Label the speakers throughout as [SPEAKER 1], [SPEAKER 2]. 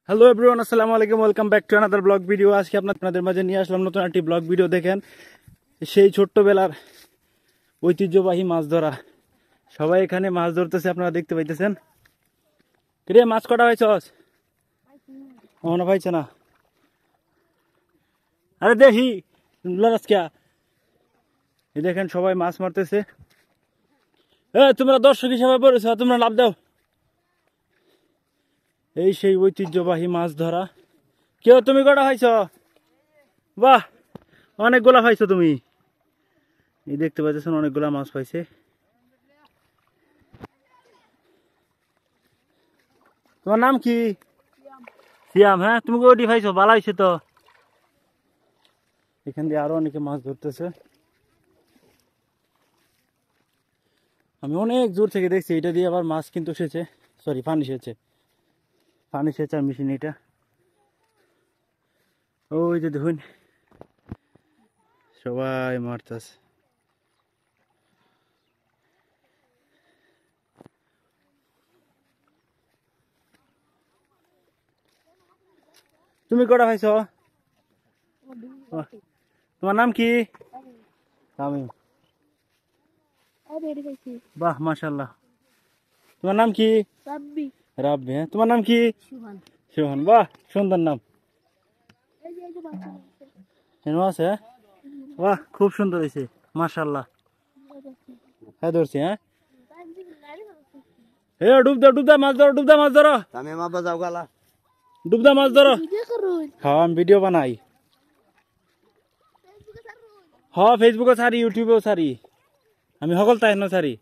[SPEAKER 1] Hello everyone, আসসালামু আলাইকুম। Welcome back to another blog video. আজকে আপনাদের মাঝে নিয়ে আসলাম নতুন একটি ব্লগ ভিডিও। দেখেন, সেই ছোট্টবেলার ঐতিহ্যবাহী মাছ ধরা। সবাই এখানে মাছ ধরতেছে, আপনারা দেখতে পাইতেছেন। রে, মাছ কটা হয়েছে? মনে পাইছে না? আরে দেখি এই দেখেন, সবাই মাছ মারতেছে। তোমরা দর্শক হিসাবে বলেছ, তোমরা লাভ দাও। এই সেই ঐতিহ্যবাহী মাছ ধরা। কেউ তুমি কটা হয়েছ? বাহ, অনেকগুলা পাইছো তুমি। এই দেখতে পাচ্ছেন, অনেকগুলা মাছ পাইছে। তোমার নাম কি? সিয়াম। হ্যাঁ, তুমি ওটি পাইছো, ভালো হয়েছে তো। এখান দিয়ে আরো অনেকে মাছ ধরতেছে। আমি অনেক দূর থেকে দেখছি, এটা দিয়ে আবার মাছ কিন্তু এসেছে, সরি পানি এসেছে, পানি সেচার মেশিন এটা। ওই যে দেখুন, সবাই মারতেছে। তুমি কটা পাইছো? তোমার নাম কি? আমি। বাহ, মাশাআল্লাহ। তোমার নাম কি? রাব্বি। রাব্বি। হ্যাঁ, তোমার নাম কি? সুহান। সুহান, বাহ, সুন্দর নাম। আছে? বাহ, খুব সুন্দর হয়েছে, মাশাআল্লাহ। হ্যাঁ, ধরছি। হ্যাঁ, ডুব দাও, ডুব দাও, মাছ ধরো, ডুব দাও, মাছ ধরো। আমি মাপা যাও গালা, ডুব দাও, মাছ ধরো। হ্যাঁ, আমি ভিডিও বানাই। হ্যাঁ, ফেসবুকে ছাড়ি, ইউটিউবেও ছাড়ি, আমি সকল তাই না ছাড়ি।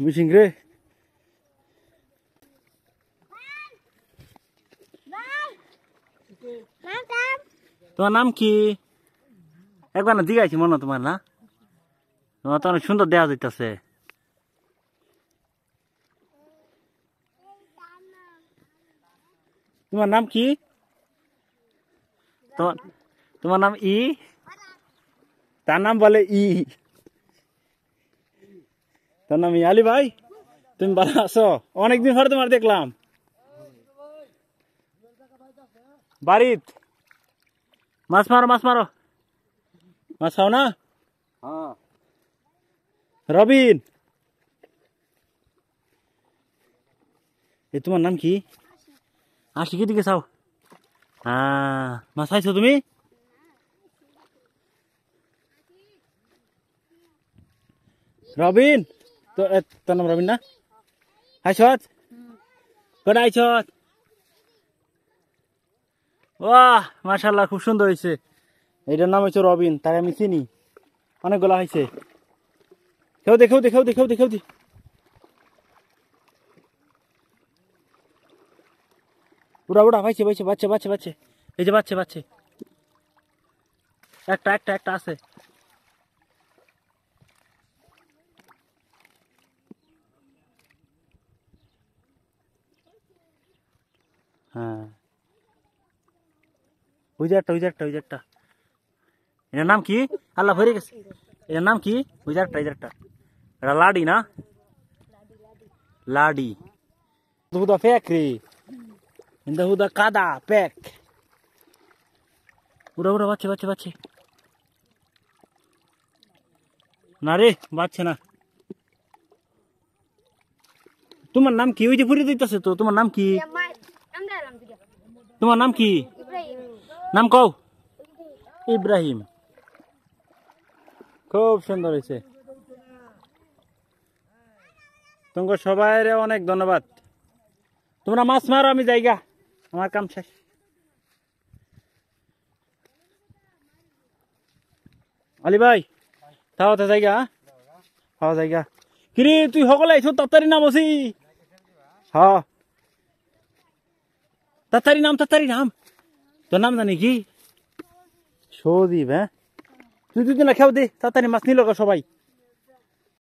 [SPEAKER 1] মিশিং রে। তোমার নাম কি? একবার না জিগাইছি, মনে তোমার না? তোমার তো অনেক সুন্দর দেয়া যাইতেছে। তোমার নাম কি? তোমার নাম ই? তার নাম বলে ই। তার নাম ই। আলী ভাই, তুমি ভালো আছো? অনেকদিন পরে তোমার দেখলাম বাড়িত। মাছ মারো, মাছ মারো, মাছ খাও না? রবিন, তোমার নাম কি? আশিকি দিকে চাও। মাছ খাইছো তুমি? রবিন, তোর নাম রবিন না? আইছত কটা আইছত? বাহ, মাশাআল্লাহ, খুব সুন্দর হয়েছে। এটার নাম হচ্ছে রবিন, তাই আমি চিনি। অনেকগুলা হয়েছে। খেও দে, খেও দে, খেও দে, খেও দে, খেও দে। উড়া উড়া, পাইছে, পাইছে, বাচ্চা, বাচ্চা, বাচ্চা। এই যে বাচ্চা, বাচ্চা, একটা একটা একটা আছে। হ্যাঁ, ওই যে একটা, ওই যে একটা, ওই যে একটা। এটার নাম কি? আল্লাহ ভরে গেছে। এটার নাম কি? ওই যে একটা, ওই যে একটা। এটা লাডি না? লাডি। হুদা প্যাক রে, হুদা কাদা প্যাক। উড়া উড়া, বাচ্চা, বাচ্চা, বাচ্চা। না রে, বাচ্চা না। তোমার নাম কি? ওই যে ফুরিয়ে দিতেছে তো। তোমার নাম কি? তোমার নাম কি? নাম কও। ইব্রাহিম। খুব সুন্দর হয়েছে। তোমাকে সবাই অনেক ধন্যবাদ। তোমরা মাছ মারো, আমি যাইগা, আমার কাম শেষ। আলী ভাই, তাহলে জায়গা, হ্যাঁ জায়গা। কিরে, তুই সকলে আইছো, তাড়াতাড়ি নাম আছি। হ্যাঁ, তাড়াতাড়ি নাম, তাড়াতাড়ি নাম। তোর নাম জানি কি? সদীপ। হ্যাঁ, তুই দুদিন খেও দে, তাড়াতাড়ি মাছ নিল সবাই।